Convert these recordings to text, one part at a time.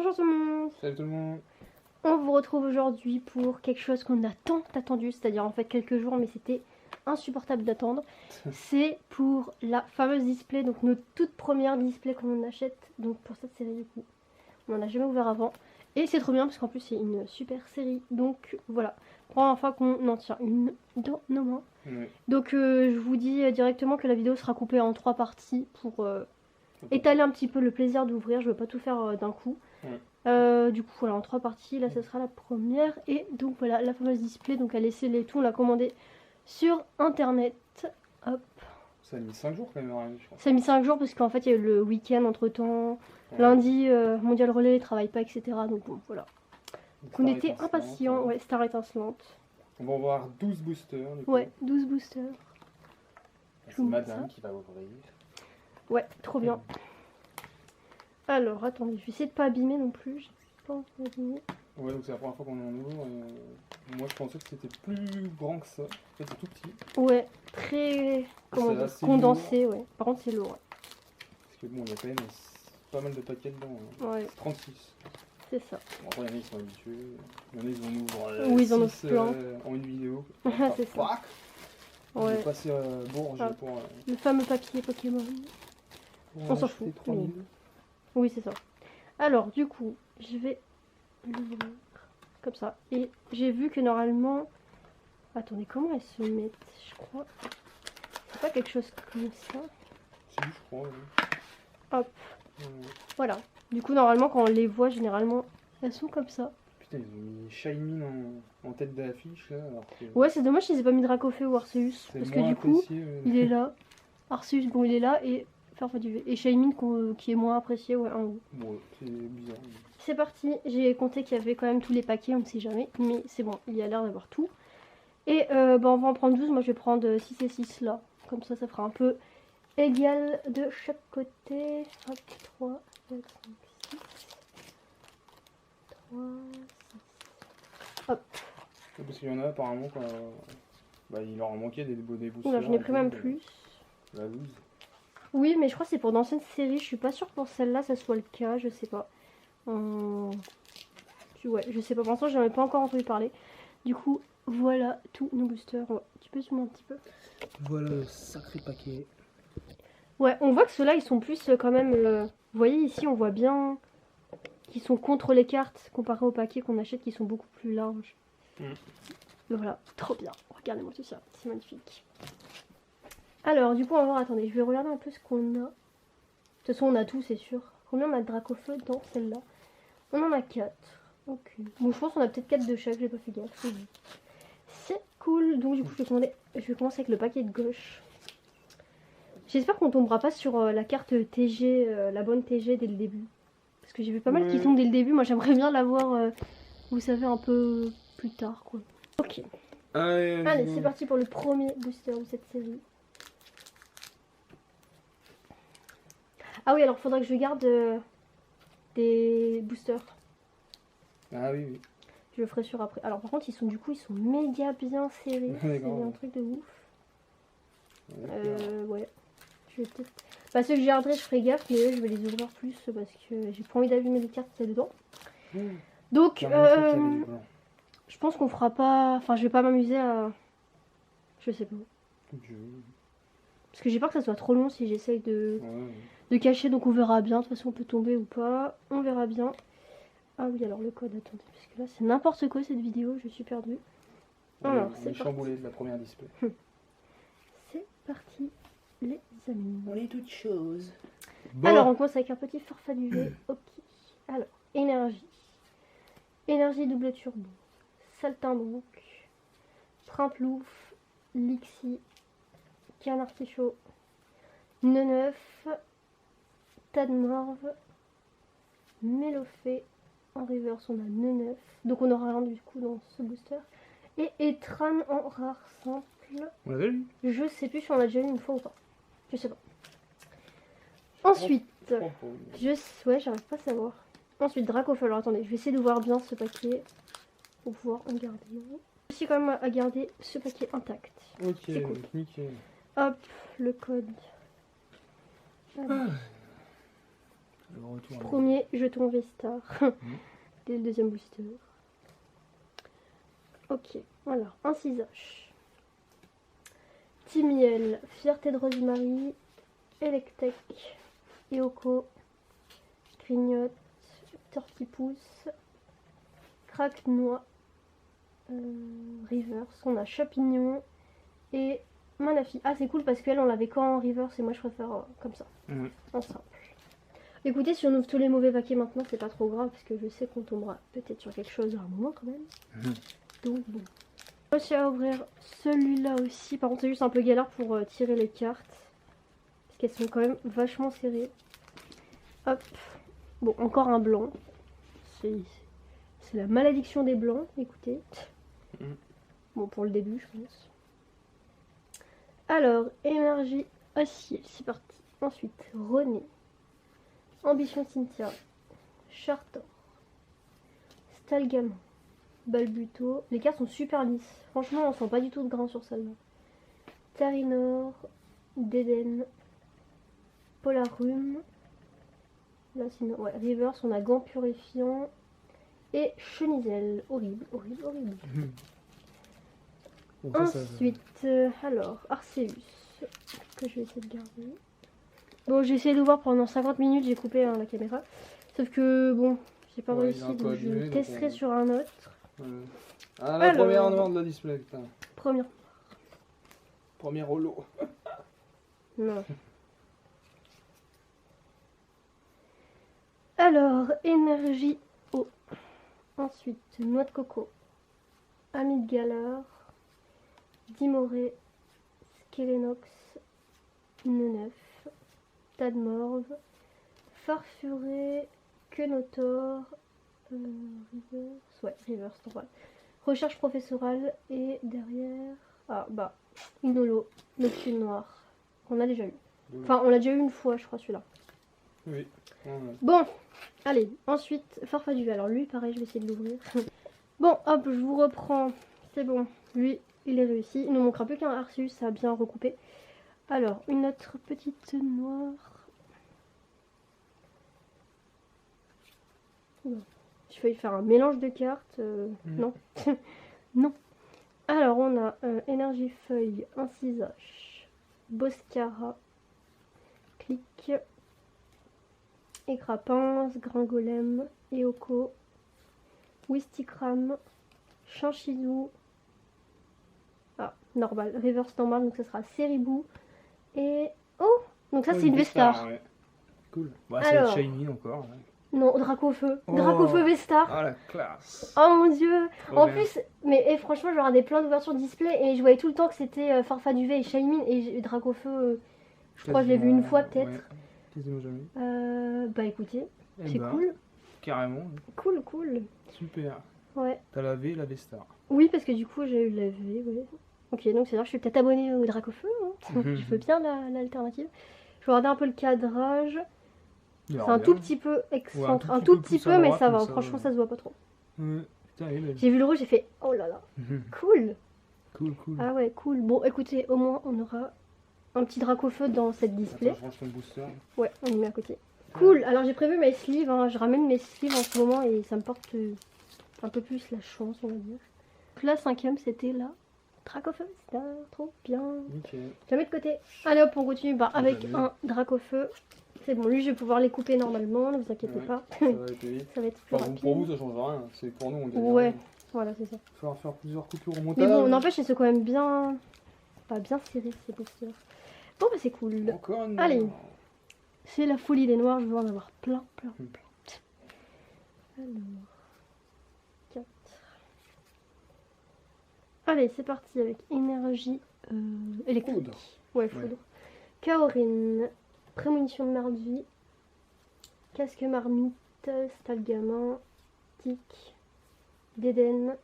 Bonjour tout le monde. Salut tout le monde. On vous retrouve aujourd'hui pour quelque chose qu'on a tant attendu, c'est-à-dire en fait quelques jours, mais c'était insupportable d'attendre. C'est pour la fameuse display, donc notre toute première display qu'on achète, donc pour cette série du coup. On n'en a jamais ouvert avant. Et c'est trop bien parce qu'en plus c'est une super série. Donc voilà, première fois qu'on en tient une dans nos mains. Oui. Donc je vous dis directement que la vidéo sera coupée en 3 parties pour étaler un petit peu le plaisir d'ouvrir. Je veux pas tout faire d'un coup. Ouais. Du coup voilà, en 3 parties, là ce sera la première. Et donc voilà, la fameuse display, donc elle est scellée et tout, on l'a commandée sur internet. Hop. Ça a mis 5 jours quand même à arriver, je crois. Ça a mis 5 jours parce qu'en fait il y a eu le week-end entre temps. Ouais. Lundi, Mondial Relais, ils travaillent pas, etc. Donc bon, voilà. Donc on était impatients, ouais, Star étincelante. On va voir 12 boosters. Du coup. Ouais, 12 boosters. C'est madame qui va ouvrir. Ouais, trop bien. Alors, attendez, je vais essayer de pas abîmer non plus. J'ai pas envie d'abîmer. Ouais, donc c'est la première fois qu'on en ouvre. Moi je pensais que c'était plus grand que ça. En fait, c'est tout petit. Ouais, très comment dire, condensé, ouais. Par contre, c'est lourd. Ouais. Parce que bon, il y a quand même pas mal de paquets dedans. Hein. Ouais. 36. C'est ça. Bon, après, il y en a qui sont habitués. Il y en a qui en ouvrent oui, ils en ouvrent plein. En une vidéo. C'est ça. Ouais. Je vais passer Bourges pour. Le fameux papier Pokémon. On s'en fout. Mais... Oui, c'est ça. Alors, du coup, je vais l'ouvrir comme ça. Et j'ai vu que normalement... Attendez, comment elles se mettent? Je crois... C'est pas quelque chose comme ça. Si, je crois. Ouais. Hop. Voilà. Du coup, normalement, quand on les voit, généralement, elles sont comme ça. Putain, ils ont mis Shaymin en tête d'affiche là. Alors que... Ouais, c'est dommage qu'ils aient pas mis Dracofeu ou Arceus. Parce que du coup, il est là. Arceus, bon, il est là. Et Farfaduvée. Et Shaymin qui est moins apprécié, ouais, en haut. Bon, c'est bizarre. C'est parti. J'ai compté qu'il y avait quand même tous les paquets, on ne sait jamais. Mais c'est bon, il y a l'air d'avoir tout. Et on va en prendre 12. Moi, je vais prendre 6 et 6 là. Comme ça fera un peu égal de chaque côté. Hop, 3, 4, 5, 6. 3, 6. Hop. Parce qu'il y en a apparemment quand il leur en manquait des boosters. Oula, j'en ai pris même plus. La 12. Oui, mais je crois que c'est pour d'anciennes séries. Je suis pas sûre que pour celle-là ça soit le cas. Je sais pas. Ouais, je sais pas. Pour l'instant, j'en ai pas encore entendu parler. Du coup, voilà tous nos boosters. Ouais. Tu peux zoomer un petit peu? Voilà le sacré paquet. Ouais, on voit que ceux-là, ils sont plus quand même... Vous voyez ici, on voit bien qu'ils sont contre les cartes comparé aux paquets qu'on achète qui sont beaucoup plus larges. Voilà, trop bien. Regardez-moi tout ça, c'est magnifique. Alors, du coup, on va voir, attendez, je vais regarder un peu ce qu'on a. De toute façon, on a tout, c'est sûr. Combien on a de Dracofeu dans celle-là? On en a 4. Ok. Bon, je pense qu'on a peut-être 4 de chaque, j'ai pas fait gaffe. C'est cool. Donc, du coup, je vais commencer avec le paquet de gauche. J'espère qu'on tombera pas sur la carte TG, la bonne TG dès le début. Parce que j'ai vu pas mal qui tombent dès le début. Moi, j'aimerais bien l'avoir, vous savez, un peu plus tard, quoi. Ok. Allez, c'est parti pour le premier booster de cette série. Ah oui, alors faudrait que je garde des boosters. Ah oui, oui. Je le ferai sur après. Alors par contre, ils sont méga bien serrés. C'est un truc de ouf. Ouais. Je vais peut-être... Bah ceux que je garderai, je ferai gaffe, mais eux, je vais les ouvrir plus parce que j'ai pas envie d'abîmer les cartes qu'il y a dedans. Donc, je pense qu'on fera pas... Enfin, je vais pas m'amuser à... Je sais pas. Parce que j'ai peur que ça soit trop long si j'essaye de cacher, donc on verra bien. De toute façon, on peut tomber ou pas. On verra bien. Ah oui, alors le code, attendez, parce que là, c'est n'importe quoi cette vidéo, je suis perdue. Alors, c'est chamboulé de la première display. C'est parti, les amis. On est toutes choses. Bon. Alors, on commence avec un petit Farfaduvée. Ok. Alors, énergie. Énergie double turbo. Saltimbanque. Trimplouf. Lixie. Canard Artichaut. Neneuf. Tadmorve. Mélofée. En reverse, on a Neneuf. Donc, on aura un du coup dans ce booster. Et Etran en rare simple. On l'avait lu? Je sais plus si on l'a déjà eu une fois ou pas. Je sais pas. Ensuite, ouais, j'arrive pas à savoir. Ensuite, Dracofeu. Alors attendez, je vais essayer de voir bien ce paquet pour pouvoir en garder. Je suis quand même à garder ce paquet intact. Ok, c'est cool. Nickel. Hop, le code. Le retour. Premier jeton V-Star. Dès le deuxième booster. Ok, alors, un cisache. Timiel, Fierté de Rosemary, Electek, Eoko, Grignotte, Torquipousse, Craque-Noix, Reverse, on a Chapignon et Manafi. Ah, c'est cool parce qu'elle, on l'avait qu'en Reverse et moi je préfère comme ça, en simple. Écoutez, si on ouvre tous les mauvais paquets maintenant, c'est pas trop grave parce que je sais qu'on tombera peut-être sur quelque chose à un moment quand même. Donc bon. Je vais aussi à ouvrir celui-là aussi. Par contre, c'est juste un peu galère pour tirer les cartes. Parce qu'elles sont quand même vachement serrées. Hop. Bon, encore un blanc. C'est la malédiction des blancs, écoutez. Bon, pour le début, je pense. Alors, énergie acier, c'est parti. Ensuite, René. Ambition Cynthia. Chartor. Stalgamin. Balbuto. Les cartes sont super lisses. Franchement, on sent pas du tout de grain sur celle-là. Tarinor. Déden. Polarum. Là, sinon, ouais, Reverse, on a Gant Purifiant. Et Chenizel. Horrible, horrible, horrible. Bon, Ensuite, alors, Arceus. Que je vais essayer de garder. Bon, j'ai essayé de voir pendant 50 minutes, j'ai coupé la caméra. Sauf que, bon, j'ai pas réussi, donc je testerai sur un autre. Ah, la première noire de la display, putain. Première holo. Non. Alors, énergie eau. Ensuite, noix de coco. Ami de Galar. Dimoré. Skelenox. Neunef. Tadmorve. Farfuré. Quenotor. Reverse. Ouais, reverse, normal. Recherche professorale. Et derrière. Ah, bah. Une holo. Nocturne noire. On a déjà eu. Enfin, on l'a déjà eu une fois, je crois, celui-là. Oui. Bon, allez, ensuite, Farfaduve. Alors lui, pareil, je vais essayer de l'ouvrir. Bon, hop, je vous reprends. C'est bon, lui, il est réussi. Il ne manquera plus qu'un Arceus, ça a bien recoupé. Alors, une autre petite noire. J'ai failli faire un mélange de cartes. Non. Non. Alors, on a Énergie Feuille, un Cisache, Boscara, Clic, Écrapince, Gringolem, Eoko, Wistikram, Chanchidou, normal, reverse normal, donc ça sera Seribou, et... Oh, donc ça c'est une V-Star. Ouais. Cool. Bah, c'est Shiny encore. Ouais. Non, Dracofeu. Dracofeu V-Star. Ah, la classe. Oh mon dieu. Trop en bien. plus, mais franchement, je regardais plein d'ouvertures display et je voyais tout le temps que c'était Farfaduve et Shaymin et Dracofeu. Je crois que je l'ai vu une fois peut-être. Ouais. Quasiment jamais. Bah écoutez, Eh c'est ben, cool. Carrément. Cool, cool. Super. Ouais. T'as la V et la V-Star. Oui, parce que du coup, j'ai eu la V, ouais. Ok, donc c'est-à-dire que je suis peut-être abonnée au Dracofeu. Hein. Je veux bien l'alternative. Je vais regarder un peu le cadrage. C'est un tout petit peu excentrique. Ouais, un tout petit peu, mais ça va. ça, Franchement, ça se voit pas trop. Ouais. Putain, J'ai vu le rouge, j'ai fait oh là là. Cool. Cool. Ah ouais, cool. Bon, écoutez, au moins, on aura un petit Dracofeu dans cette display. Attends, je range ton booster. Ouais, on le met à côté. Cool. Alors, j'ai prévu mes sleeves. Hein. Je ramène mes sleeves en ce moment et ça me porte un peu plus la chance, on va dire. Donc la cinquième, c'était la Dracofeu. C'était trop bien. Nickel. Je la mets de côté. Allez hop, on continue avec un Dracofeu. C'est bon, lui, je vais pouvoir les couper normalement, ne vous inquiétez pas. Ça va être vite. Ça va être plus rapide. Pour vous, ça change rien. C'est pour nous, on gagne. Ouais, voilà, c'est ça. Il va falloir faire plusieurs coupures au montage. Mais bon, n'empêche, ils sont quand même bien... Pas bien serrés, ces boosters. Bon, bah c'est cool. Encore une... Allez. C'est la folie des noirs, je veux en avoir plein. Alors... 4. Allez, c'est parti avec énergie électrique. Foudre. Ouais, foudre. Kaorin, prémonition de mardi, casque marmite, stalgamin, tic, déden,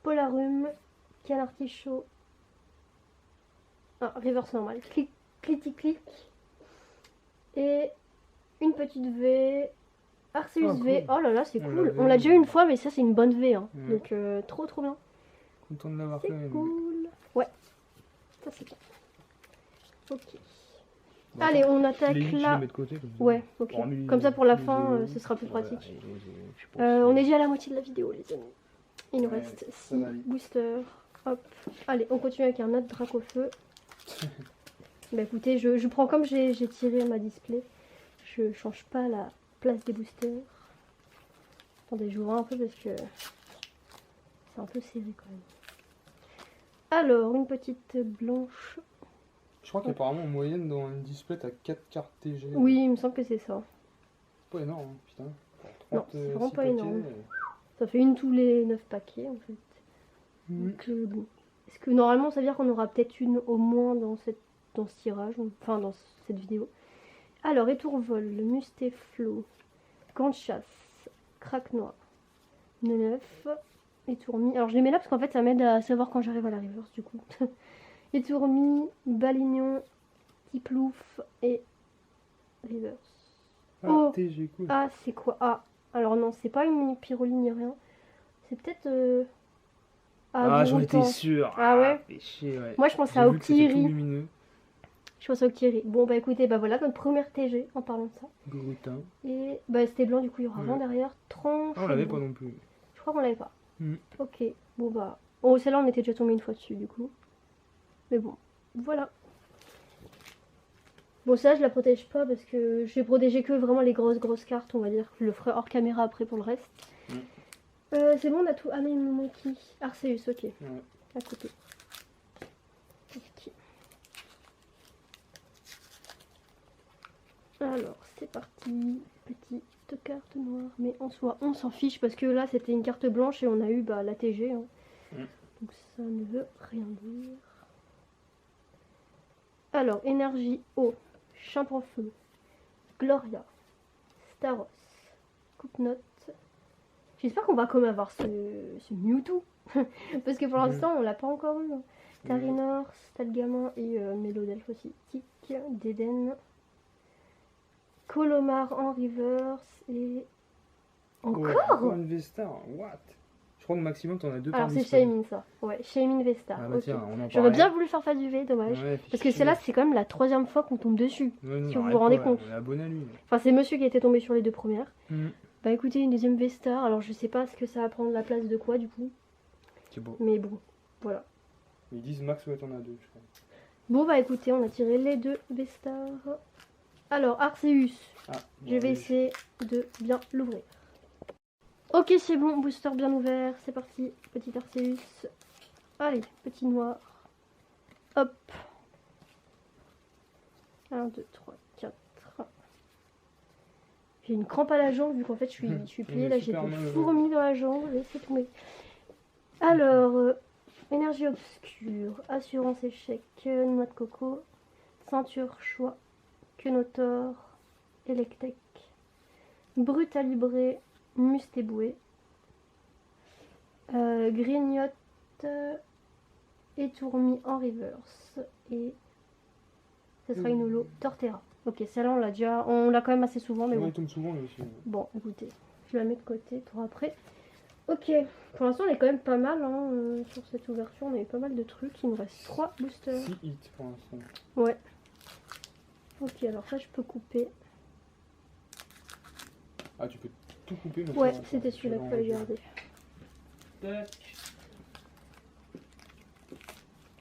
polarum, canard artichaut, reverse normal, clic, et une petite V, Arceus V. Cool. Oh là là, c'est cool. On l'a déjà eu une fois, mais ça c'est une bonne V. Hein. Donc trop bien. Content de l'avoir fait. C'est cool. Ouais, ça c'est bien. Ok. Bah, Allez, on je attaque les là. mets de côté. Comme ça. Ouais, ok. Hormis Comme ça pour la les fin, vélos, ce sera plus ouais, pratique. je pense. On est déjà à la moitié de la vidéo, les amis. Il nous Ouais, reste ça 6 va aller. boosters. Hop. Allez, on continue avec un autre drac au feu. Bah écoutez, je prends comme j'ai tiré ma display. Je change pas la place des boosters. Attendez, j'ouvre un peu parce que c'est un peu serré quand même. Alors, une petite blanche. Je crois qu'apparemment en moyenne dans une display t'as 4 cartes TG. Oui, il me semble que c'est ça. C'est pas énorme, hein, putain. Non, c'est vraiment 36 pas paquets, énorme. Ça fait une tous les 9 paquets en fait. Donc, bon. Est-ce que normalement ça veut dire qu'on aura peut-être une au moins dans ce tirage, enfin dans cette vidéo. Alors, étourvol, mustéflo, camp de chasse, craque noir, neuf, étourmi. Alors je les mets là parce qu'en fait ça m'aide à savoir quand j'arrive à la reverse du coup. Étourmi, balignon, tiplouf et reverse. Ah, Oh. TG, cool. Ah, c'est quoi? Ah, alors non, c'est pas une pyroline ni rien. C'est peut-être... Ah, j'en Groutan. étais sûr. Ah ouais? Fait chier, ouais. Moi je pensais J'ai à vu que c'était tout Octiri. lumineux. Je pensais à Octiri. Bon bah écoutez, bah voilà notre première TG en parlant de ça. Groutin. Et bah c'était blanc, du coup il y aura Ouais. rien derrière. Tranche. Ah, on l'avait pas non plus. Je crois qu'on l'avait pas. Mm. Ok, bon bah... Oh, celle-là on était déjà tombé une fois dessus du coup. Mais bon, voilà. Bon, ça je la protège pas parce que je vais protéger que vraiment les grosses cartes, on va dire. Je le ferai hors caméra après pour le reste. Mm. C'est bon, on a tout. Ah non, il me manque qui? Arceus, ok. Ouais. À côté. Ok. Alors, c'est parti. Petite carte noire. Mais en soi, on s'en fiche parce que là, c'était une carte blanche et on a eu bah, la TG. Hein. Mm. Donc ça ne veut rien dire. Alors, énergie eau, Champ-en-Feu, Gloria, Staros, Coupe-Note. J'espère qu'on va quand même avoir ce Mewtwo. Parce que pour l'instant, on l'a pas encore eu. Hein. Tarinor, Stalgamin et Mélodelph aussi. Tic, Deden, Colomar en reverse et... Encore ouais, une Vestar, what? Je crois que maximum t'en as deux par Alors c'est display. Shaymin ça. Ouais, Shaymin Vestar. Ah bah ok. tiens, on en J'aurais parlait. bien voulu faire face du V, dommage. Ouais, Parce que celle-là, c'est quand même la 3e fois qu'on tombe dessus. Ouais, non, si vous arrête vous rendez pas, compte. On est abonné à lui. Enfin, c'est monsieur qui était tombé sur les 2 premières. Mm. Bah écoutez, une deuxième Vestar. Alors je sais pas ce que ça va prendre la place de quoi du coup. C'est beau. Mais bon, voilà. Ils disent max, ouais, t'en as deux, je crois. Bon bah écoutez, on a tiré les 2 Vestars. Alors, Arceus. Ah, Je vais essayer de bien l'ouvrir. Ok, c'est bon, booster bien ouvert, c'est parti. Petit Arceus. Allez, petit noir. Hop. 1, 2, 3, 4. J'ai une crampe à la jambe vu qu'en fait je suis pliée. Là, j'ai des fourmis dans la jambe. Laissez tomber. Alors, énergie obscure, assurance échec, noix de coco, ceinture choix, Quenotor, Electek, Brutalibré, Mustéboué, Grignotte, Étourmi en reverse et ce sera une holo Torterra. Ok, celle-là on l'a quand même assez souvent, mais Ouais, bon. il tombe souvent, lui aussi. Bon, écoutez, je la mets de côté pour après. Ok, pour l'instant on est quand même pas mal hein, sur cette ouverture, on a eu pas mal de trucs. Il nous reste 3 boosters. 6 hits pour l'instant. Ouais. Ok, alors ça je peux couper. Ah, tu peux tout couper. Mais Ouais, ça, c'était celui-là qu'il fallait garder. Tac.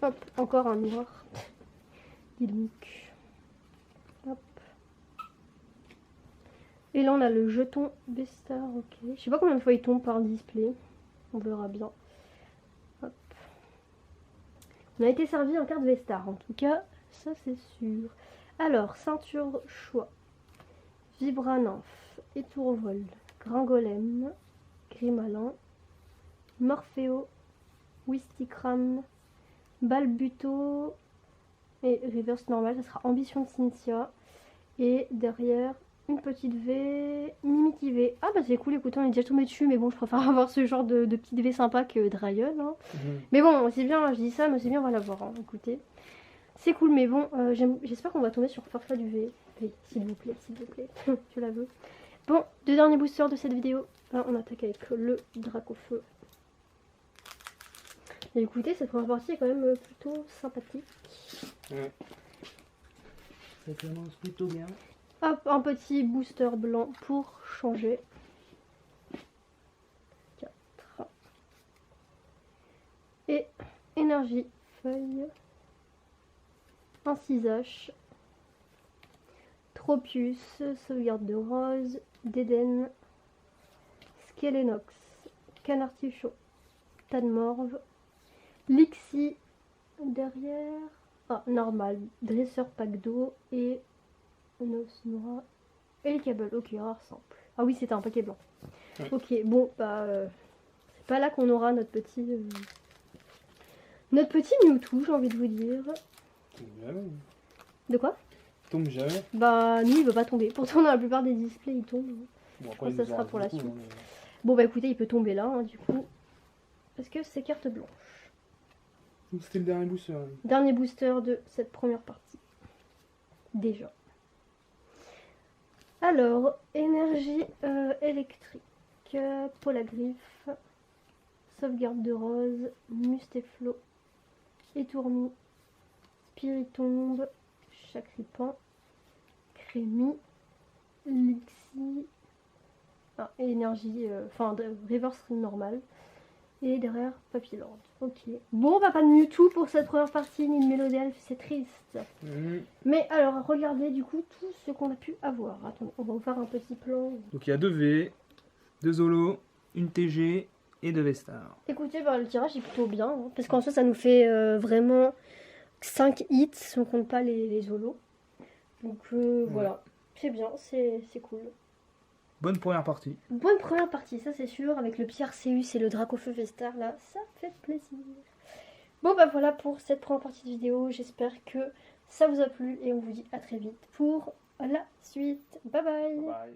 Hop, encore un noir. Dis donc. Hop. Et là on a le jeton Vestar, ok. Je sais pas combien de fois il tombe par display. On verra bien. Hop. On a été servi en carte Vestar, en tout cas, ça c'est sûr. Alors, ceinture choix. Vibranemph, Étourvol, Gringolem, Grimalin, Morpheo, Wistikram, Balbuto et reverse normal, ça sera Ambition de Cynthia. Et derrière, une petite V, Mimikyu V. Ah bah c'est cool, écoutez, on est déjà tombé dessus, mais bon, je préfère avoir ce genre de petite V sympa que Drayol. Hein. Mais bon, c'est bien, je dis ça, mais c'est bien, on va l'avoir, hein, écoutez. C'est cool, mais bon, j'espère qu'on va tomber sur Farfa du V. V, s'il vous plaît, je la veux. Bon, 2 derniers boosters de cette vidéo. Là, on attaque avec le drac au feu. Et écoutez, cette première partie est quand même plutôt sympathique. Ouais. Ça commence plutôt bien. Hop, un petit booster blanc pour changer. 4. Et énergie, feuille. Un 6H. Tropius, sauvegarde de rose, d'Eden, Skelenox, Canartichaud, Tanmorve, Lixie, derrière, normal, dresseur pack d'eau et Nosnora et les câbles. Ok, rare simple. Ah oui, c'était un paquet blanc. Ouais. Ok, bon, bah, c'est pas là qu'on aura notre petit Mewtwo, j'ai envie de vous dire. Jamais. De quoi? Tombe jamais. Bah, nous, il veut pas tomber. Pourtant, dans la plupart des displays, il tombe. Bon, crois que il ça nous en sera reste pour la beaucoup, suite. hein, Bon, bah écoutez, il peut tomber là, hein, du coup. Parce que c'est carte blanche. Donc, c'était le dernier booster. Dernier booster de cette première partie. Déjà. Alors, énergie électrique. Polagriffe. Sauvegarde de rose. Mustéflo. Étourmi. Spiritombe. Chacripan. Crémi. Lixie. Et énergie, reverse normal. Et derrière, Papillord. Ok. Bon, bah pas de Mewtwo pour cette première partie, ni de Mélodelph, c'est triste. Mais alors, regardez du coup tout ce qu'on a pu avoir. Attendez, on va vous faire un petit plan. Donc il y a 2 V, 2 Zolo, une TG et 2 V-Star. Écoutez, bah, le tirage est plutôt bien, hein, parce qu'en soi, ça nous fait vraiment 5 hits, si on compte pas les solos. Donc voilà, c'est bien, c'est cool. Bonne première partie. Bonne première partie, ça c'est sûr, avec le petit Arceus et le Dracofeu V-Star là, ça fait plaisir. Bon bah voilà pour cette première partie de vidéo, j'espère que ça vous a plu et on vous dit à très vite pour la suite. Bye bye. Bye.